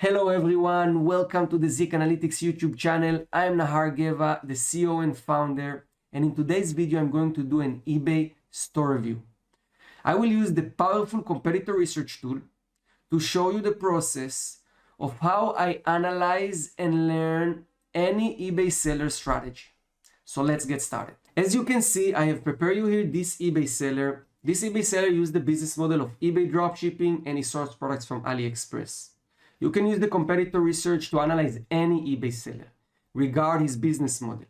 Hello everyone, welcome to the Zik Analytics YouTube channel. I am Nahar, the CEO and founder, and in today's video I'm going to do an eBay store review. I will use the powerful competitor research tool to show you the process of how I analyze and learn any eBay seller strategy. So let's get started. As you can see, I have prepared you here this eBay seller. This eBay seller used the business model of eBay dropshipping and he sourced products from AliExpress. You can use the competitor research to analyze any eBay seller, regard his business model.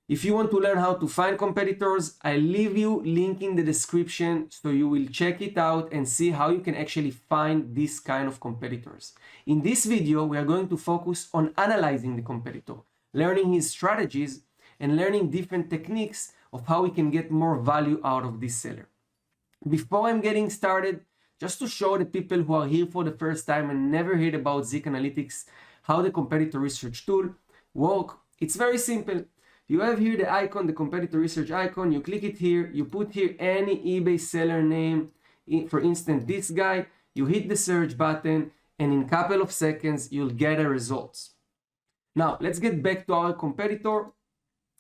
If you want to learn how to find competitors, I leave you link in the description so you will check it out and see how you can actually find this kind of competitors. In this video, we are going to focus on analyzing the competitor, learning his strategies, and learning different techniques of how we can get more value out of this seller. Before I'm getting started, just to show the people who are here for the first time and never heard about Zik Analytics, how the competitor research tool works, it's very simple. You have here the icon, the competitor research icon, you click it here, you put here any eBay seller name, for instance this guy, you hit the search button, and in a couple of seconds you'll get the results. Now let's get back to our competitor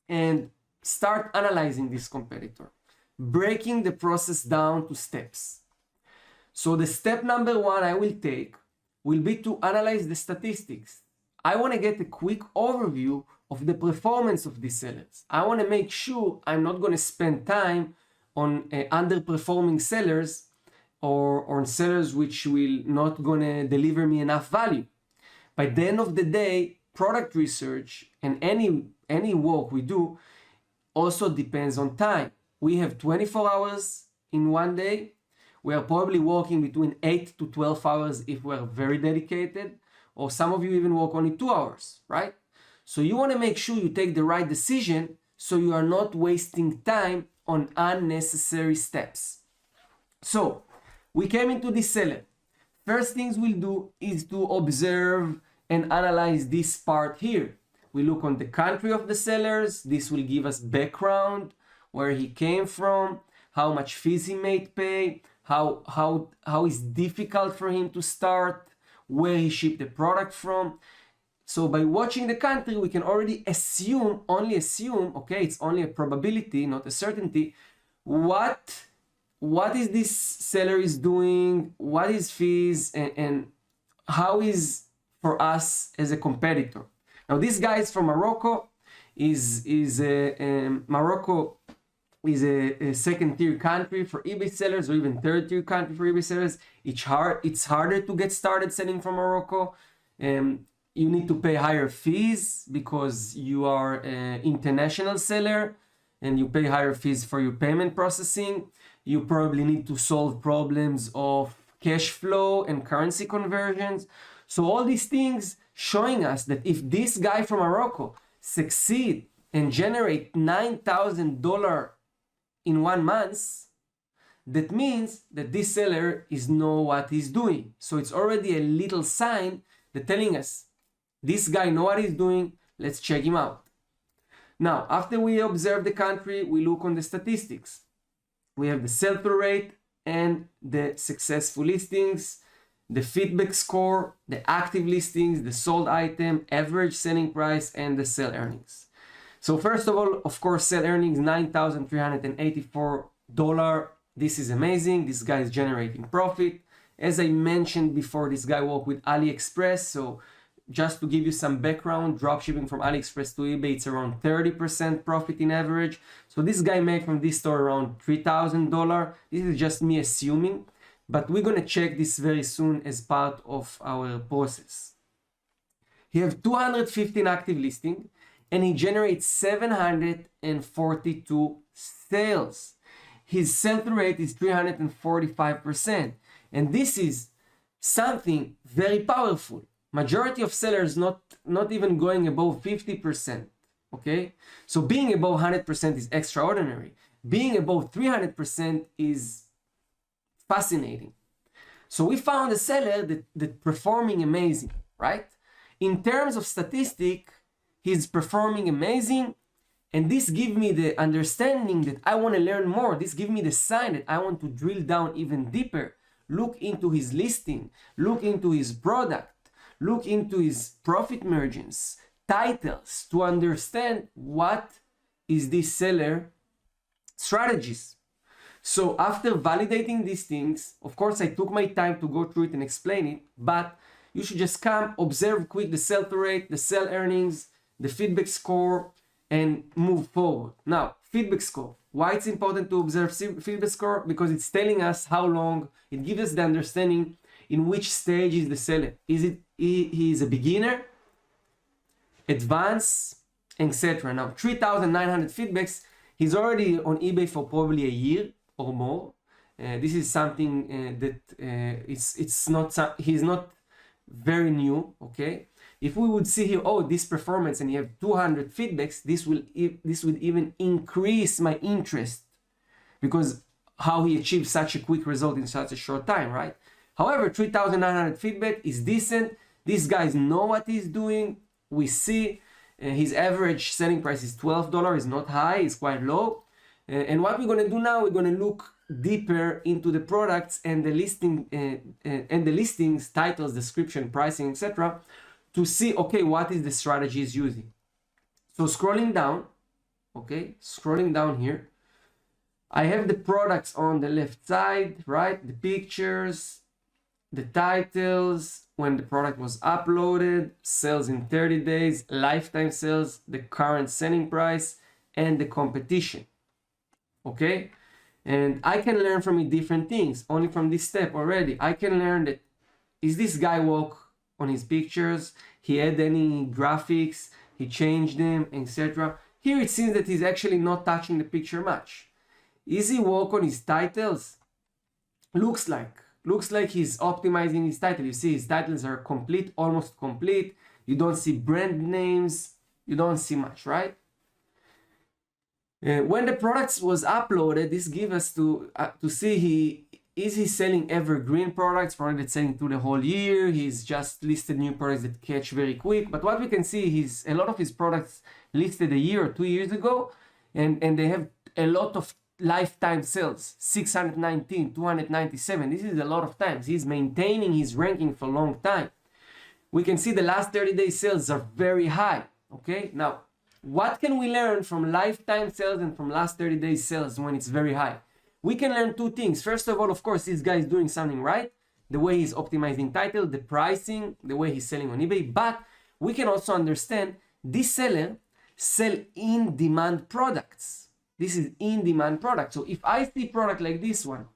and start analyzing this competitor, breaking the process down to steps. So the step number one I will take will be to analyze the statistics. I want to get a quick overview of the performance of these sellers. I want to make sure I'm not going to spend time on underperforming sellers or on sellers which will not going to deliver me enough value. By the end of the day, product research and any work we do also depends on time. We have 24 hours in one day. We are probably working between 8 to 12 hours if we're very dedicated, or some of you even work only 2 hours, right? So you want to make sure you take the right decision so you are not wasting time on unnecessary steps. So we came into this seller. First things we'll do is to observe and analyze this part here. We look on the country of the sellers. This will give us background, where he came from, how much fees he may pay, how it's difficult for him to start, where he shipped the product from. So by watching the country, we can already only assume, okay, it's only a probability, not a certainty, what is this seller is doing, what is fees, and how is for us as a competitor. Now this guy is from Morocco. Morocco is a second-tier country for eBay sellers, or even third-tier country for eBay sellers. It's harder to get started selling from Morocco. You need to pay higher fees because you are an international seller and you pay higher fees for your payment processing. You probably need to solve problems of cash flow and currency conversions. So all these things showing us that if this guy from Morocco succeed and generate $9,000 in 1 month, that means that this seller is know what he's doing. So it's already a little sign that telling us this guy know what he's doing. Let's check him out. Now, after we observe the country, we look on the statistics. We have the sell-through rate and the successful listings, the feedback score, the active listings, the sold item, average selling price, and the sell earnings. So first of all, of course, sell earnings $9,384. This is amazing. This guy is generating profit. As I mentioned before, this guy worked with AliExpress. So just to give you some background, dropshipping from AliExpress to eBay, it's around 30% profit in average. So this guy made from this store around $3,000. This is just me assuming, but we're going to check this very soon as part of our process. He has 215 active listings and he generates 742 sales. His sell-through rate is 345%. And this is something very powerful. Majority of sellers not even going above 50%. Okay? So being above 100% is extraordinary. Being above 300% is fascinating. So we found a seller that performing amazing, right? In terms of statistic, he's performing amazing, and this gives me the understanding that I want to learn more. This gives me the sign that I want to drill down even deeper, look into his listing, look into his product, look into his profit margins, titles, to understand what is this seller strategies. So after validating these things, of course, I took my time to go through it and explain it, but you should just come, observe quick the sell-through rate, the sell earnings, the feedback score, and move forward. Now, feedback score. Why it's important to observe feedback score? Because it's telling us how long, it gives us the understanding in which stage is the seller. Is it he is a beginner, advanced, etc. Now, 3,900 feedbacks. He's already on eBay for probably a year or more. This is something that he's not very new. Okay, if we would see here, oh, this performance, and you have 200 feedbacks, this would even increase my interest, because how he achieved such a quick result in such a short time, right? However, 3,900 feedback is decent. These guys know what he's doing. We see his average selling price is $12. It's not high, it's quite low. And what we're going to do now, we're going to look deeper into the products and the listing and the listings, titles, description, pricing, etc., to see, okay, what is the strategy he's using. So scrolling down, okay, scrolling down here, I have the products on the left side, right? The pictures, the titles, when the product was uploaded, sales in 30 days, lifetime sales, the current selling price, and the competition. Okay, and I can learn from it different things only from this step already. I can learn that, is this guy walk on his pictures, he had any graphics, he changed them, etc. Here it seems that he's actually not touching the picture much. Is he walk on his titles? Looks like he's optimizing his title. You see his titles are complete, almost complete. You don't see brand names, you don't see much, right? When the products was uploaded, this gives us to see is he selling evergreen products, products that's selling through the whole year. He's just listed new products that catch very quick. But what we can see is a lot of his products listed a year or 2 years ago, and they have a lot of lifetime sales, 619, 297. This is a lot of times. He's maintaining his ranking for a long time. We can see the last 30 days sales are very high. Okay, now what can we learn from lifetime sales and from last 30 days sales when it's very high? We can learn two things. First of all, of course, this guy is doing something right. The way he's optimizing title, the pricing, the way he's selling on eBay. But we can also understand this seller sell in-demand products. This is in-demand product. So if I see product like this one,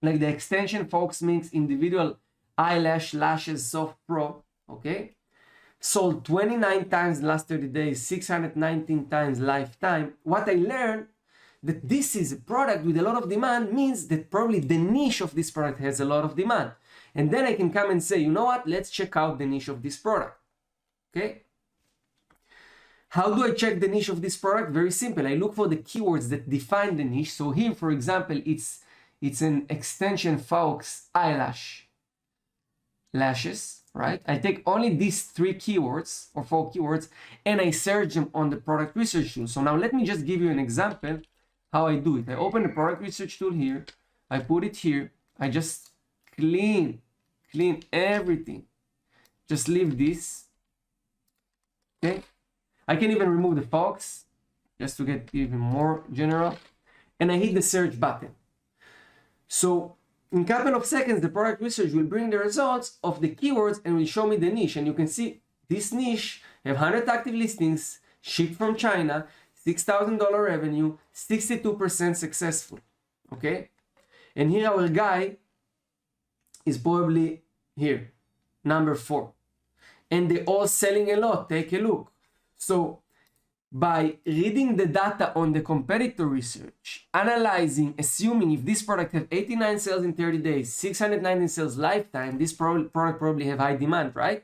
like the extension Fox Mix individual eyelash lashes soft pro, okay, sold 29 times the last 30 days, 619 times lifetime. What I learned, that this is a product with a lot of demand, means that probably the niche of this product has a lot of demand. And then I can come and say, you know what, let's check out the niche of this product. Okay. How do I check the niche of this product? Very simple. I look for the keywords that define the niche. So here, for example, it's an extension Fox eyelash lashes, right? I take only these 3 keywords or 4 keywords and I search them on the product research tool. So now let me just give you an example how I do it. I open the product research tool here. I put it here. I just clean everything. Just leave this. Okay. I can even remove the Fox just to get even more general. And I hit the search button. So in a couple of seconds, the product research will bring the results of the keywords and will show me the niche. And you can see this niche have 100 active listings, shipped from China, $6,000 revenue, 62% successful. Okay. And here our guy is probably here, number 4. And they're all selling a lot. Take a look. So by reading the data on the competitor research, analyzing, assuming if this product have 89 sales in 30 days, 619 sales lifetime, this product probably have high demand, right?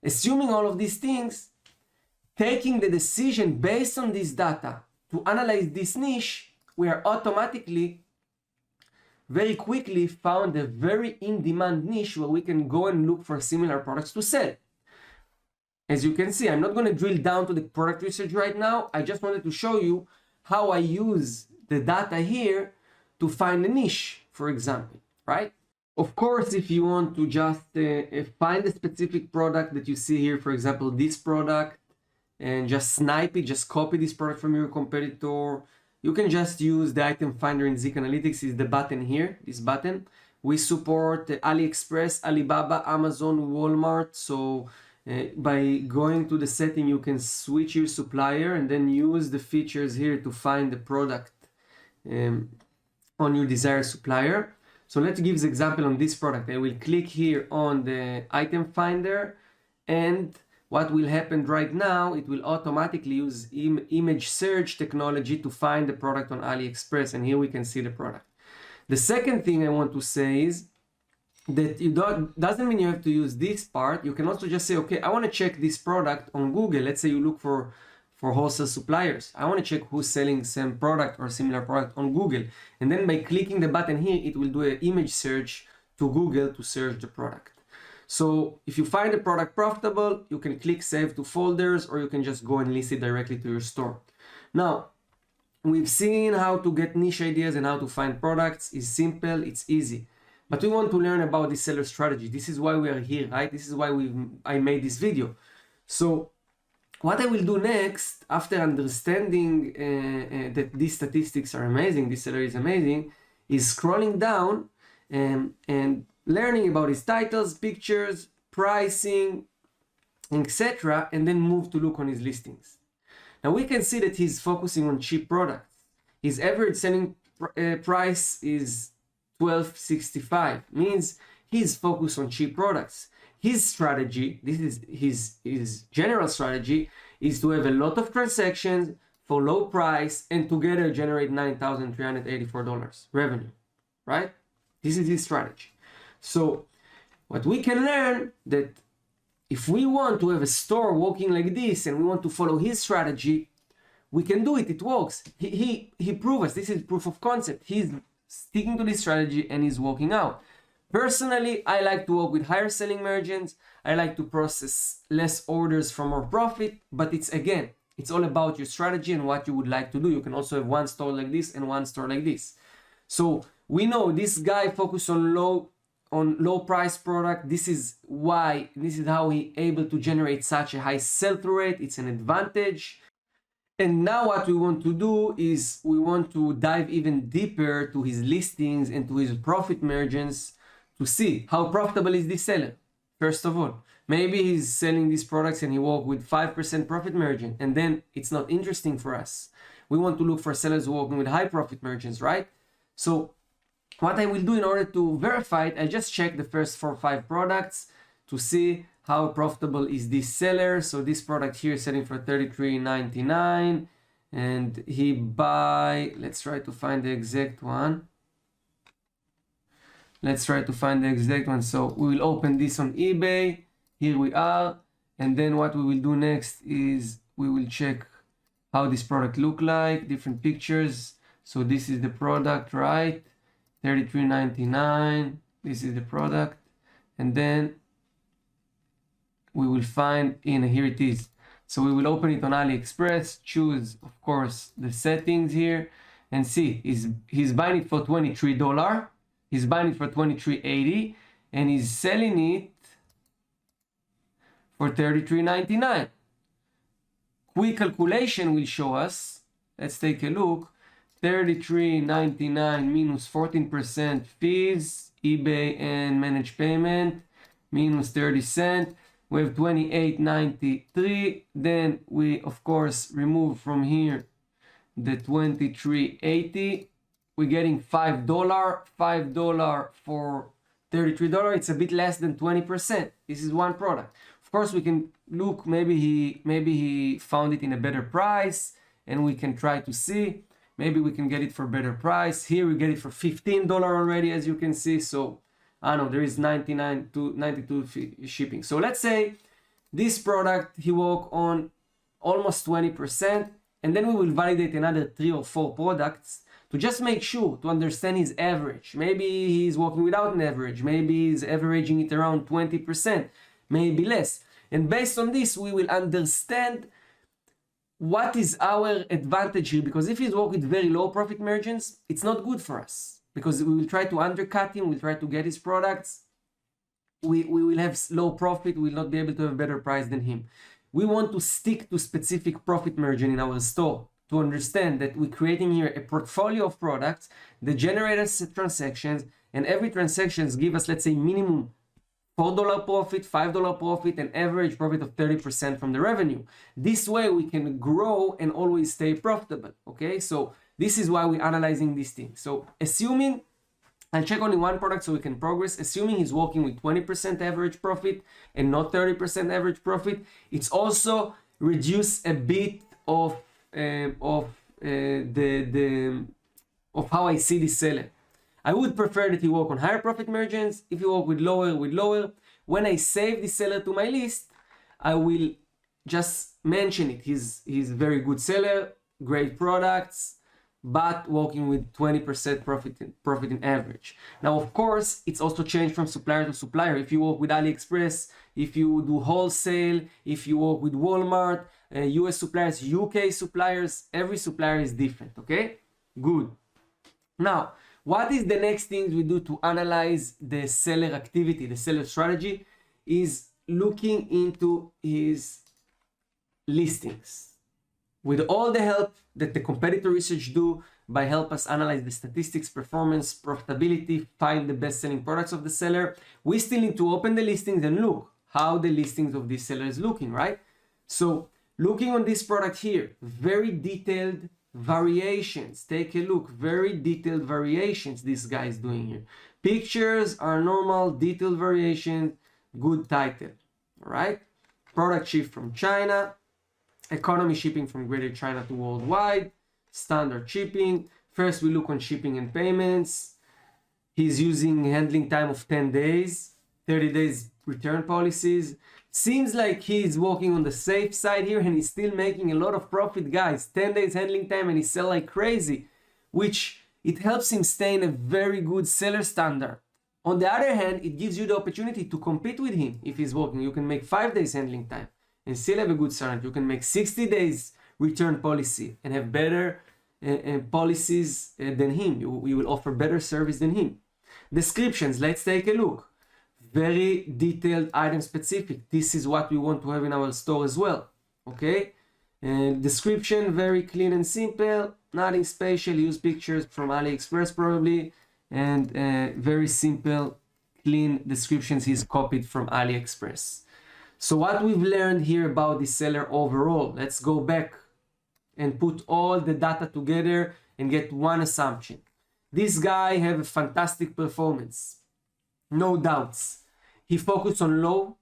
Assuming all of these things, taking the decision based on this data to analyze this niche, we are automatically, very quickly found a very in-demand niche where we can go and look for similar products to sell. As you can see, I'm not going to drill down to the product research right now. I just wanted to show you how I use the data here to find a niche, for example, right? Of course, if you want to just find a specific product that you see here, for example, this product, and just snipe it, just copy this product from your competitor, you can just use the item finder in Zik Analytics. Is the button here, this button. We support AliExpress, Alibaba, Amazon, Walmart. So by going to the setting, you can switch your supplier and then use the features here to find the product on your desired supplier. So let's give an example on this product. I will click here on the item finder, and what will happen right now, it will automatically use image search technology to find the product on AliExpress, and here we can see the product. The second thing I want to say is that doesn't mean you have to use this part. You can also just say, okay, I want to check this product on Google. Let's say you look for wholesale suppliers. I want to check who's selling same product or similar product on Google. And then by clicking the button here, it will do an image search to Google to search the product. So if you find the product profitable, you can click save to folders, or you can just go and list it directly to your store. Now, we've seen how to get niche ideas and how to find products. It's simple, it's easy. But we want to learn about the seller strategy. This is why we are here, right? This is why I made this video. So what I will do next, after understanding that these statistics are amazing, this seller is amazing, is scrolling down and learning about his titles, pictures, pricing, etc., and then move to look on his listings. Now we can see that he's focusing on cheap products. His average selling price is $12.65, means he's focused on cheap products. His strategy, this is his general strategy, is to have a lot of transactions for low price and together generate $9,384 revenue, right? This is his strategy. So what we can learn, that if we want to have a store working like this and we want to follow his strategy, we can do it. It works. He proved us. This is proof of concept. He's sticking to this strategy and he's working out. Personally, I like to work with higher selling margins. I like to process less orders for more profit, but it's all about your strategy and what you would like to do. You can also have one store like this and one store like this. So we know this guy focused on low price product. This is how he able to generate such a high sell-through rate. It's an advantage. And now what we want to do is we want to dive even deeper to his listings and to his profit margins to see how profitable is this seller. First of all, maybe he's selling these products and he work with 5% profit margin, and then it's not interesting for us. We want to look for sellers working with high profit margins, right? So what I will do in order to verify it, I just check the first 4 or 5 products to see how profitable is this seller. So this product here is selling for $33.99, and he buy, let's try to find the exact one. So we will open this on eBay. Here we are. And then what we will do next is we will check how this product look like, different pictures. So this is the product, right? $33.99. This is the product. And then we will find here it is. So we will open it on AliExpress, choose, of course, the settings here, and see he's buying it for $23. He's buying it for $23.80, and he's selling it for $33.99. Quick calculation will show us. Let's take a look. $33.99 minus 14% fees, eBay and managed payment, minus 30 cents. We have $28.93. Then we, of course, remove from here the $23.80. We're getting $5 for $33. It's a bit less than 20%. This is one product. Of course, we can look, maybe he found it in a better price, and we can try to see. Maybe we can get it for a better price. Here we get it for $15 already, as you can see. So I know there is 99 to 92 shipping. So let's say this product he worked on almost 20%, and then we will validate another 3 or 4 products to just make sure to understand his average. Maybe he's working without an average. Maybe he's averaging it around 20%, maybe less. And based on this, we will understand what is our advantage here, because if he's working with very low profit margins, it's not good for us. because we will try to undercut him, we'll try to get his products, we will have low profit, we will not be able to have a better price than him. We want to stick to specific profit margin in our store to understand that we're creating here a portfolio of products that generate us transactions, and every transactions give us, let's say, minimum $4 profit, $5 profit, and average profit of 30% from the revenue. This way we can grow and always stay profitable, okay? So this is why we're analyzing these things. So assuming, I'll check only one product so we can progress. Assuming he's working with 20% average profit and not 30% average profit, it's also reduce a bit of how I see this seller. I would prefer that you work on higher profit margins. If you work with lower, when I save the seller to my list, I will just mention it. He's a very good seller, great products, but working with 20% profit in average. Now, of course, it's also changed from supplier to supplier. If you work with AliExpress, if you do wholesale, if you work with Walmart, US suppliers, UK suppliers, every supplier is different, okay? Good. Now, what is the next thing we do to analyze the seller activity, the seller strategy? Is looking into his listings. With all the help that the competitor research do, by help us analyze the statistics, performance, profitability, find the best-selling products of the seller, we still need to open the listings and look how the listings of this seller is looking, right? So looking on this product here, very detailed variations. Take a look, very detailed variations this guy is doing here. Pictures are normal, detailed variations, good title. All right, product shipped from China, economy shipping from Greater China to worldwide, standard shipping. First we look on shipping and payments. He's using handling time of 10 days, 30 days return policies. Seems like he's working on the safe side here, and he's still making a lot of profit, guys. 10 days handling time and he sell like crazy, which it helps him stay in a very good seller standard. On the other hand, it gives you the opportunity to compete with him. If he's working, you can make 5 days handling time and still have a good standard. You can make 60 days return policy and have better policies than him. You will offer better service than him. Descriptions, let's take a look. Very detailed, item specific. This is what we want to have in our store as well, okay? And description, very clean and simple, nothing special. Use pictures from AliExpress probably, and very simple, clean descriptions he's copied from AliExpress. So what we've learned here about the seller overall, let's go back and put all the data together and get one assumption. This guy have a fantastic performance, no doubts. He focused on low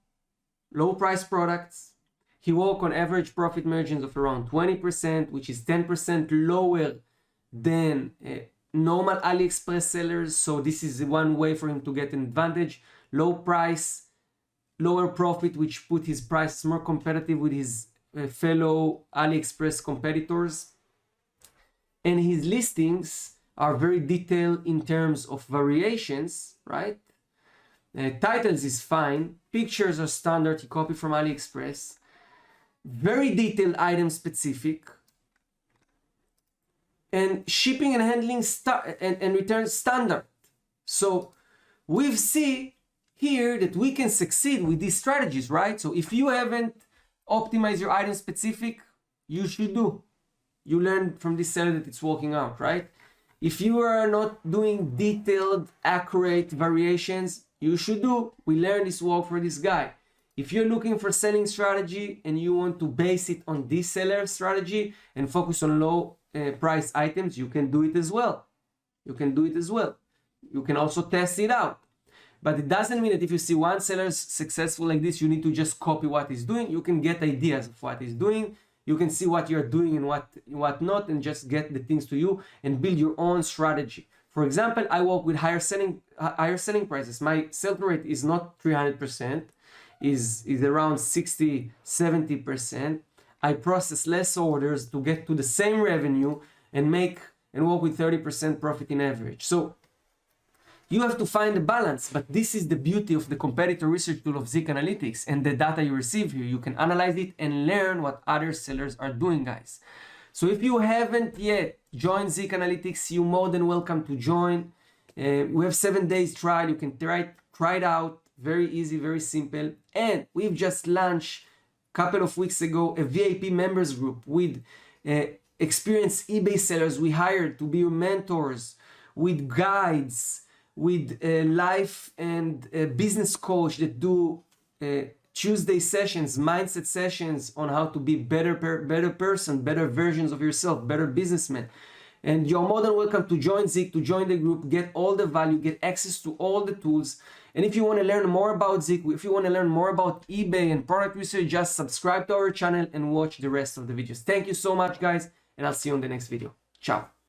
price products. He worked on average profit margins of around 20%, which is 10% lower than normal AliExpress sellers. So this is one way for him to get an advantage. Low price, lower profit, which put his prices more competitive with his fellow AliExpress competitors. And his listings are very detailed in terms of variations, right? Titles is fine. Pictures are standard. He copied from AliExpress. Very detailed, item specific. And shipping and handling and return standard. So we see here that we can succeed with these strategies, right? So if you haven't optimized your item specific, you should do. You learn from this seller that it's working out, right? If you are not doing detailed, accurate variations, you should do. We learned this work for this guy. If you're looking for selling strategy and you want to base it on this seller strategy and focus on low price items, you can do it as well. You can do it as well. You can also test it out. But it doesn't mean that if you see one seller successful like this, you need to just copy what he's doing. You can get ideas of what he's doing. You can see what you're doing and what not, and just get the things to you and build your own strategy. For example, I work with higher selling prices. My sell-through rate is not 300%, is around 60, 70%. I process less orders to get to the same revenue and work with 30% profit in average. So you have to find a balance, but this is the beauty of the competitor research tool of Zik Analytics and the data you receive here. You can analyze it and learn what other sellers are doing, guys. So if you haven't yet joined Zik Analytics, you're more than welcome to join. We have 7 days trial. You can try it out. Very easy, very simple. And we've just launched a couple of weeks ago a VIP members group with experienced eBay sellers we hired to be your mentors, with guides, with a life and business coach that do Tuesday sessions, mindset sessions on how to be better person, better versions of yourself, better businessman. And you're more than welcome to join Zik, to join the group, get all the value, get access to all the tools. And if you want to learn more about Zik, if you want to learn more about eBay and product research, just subscribe to our channel and watch the rest of the videos. Thank you so much, guys, and I'll see you on the next video. Ciao.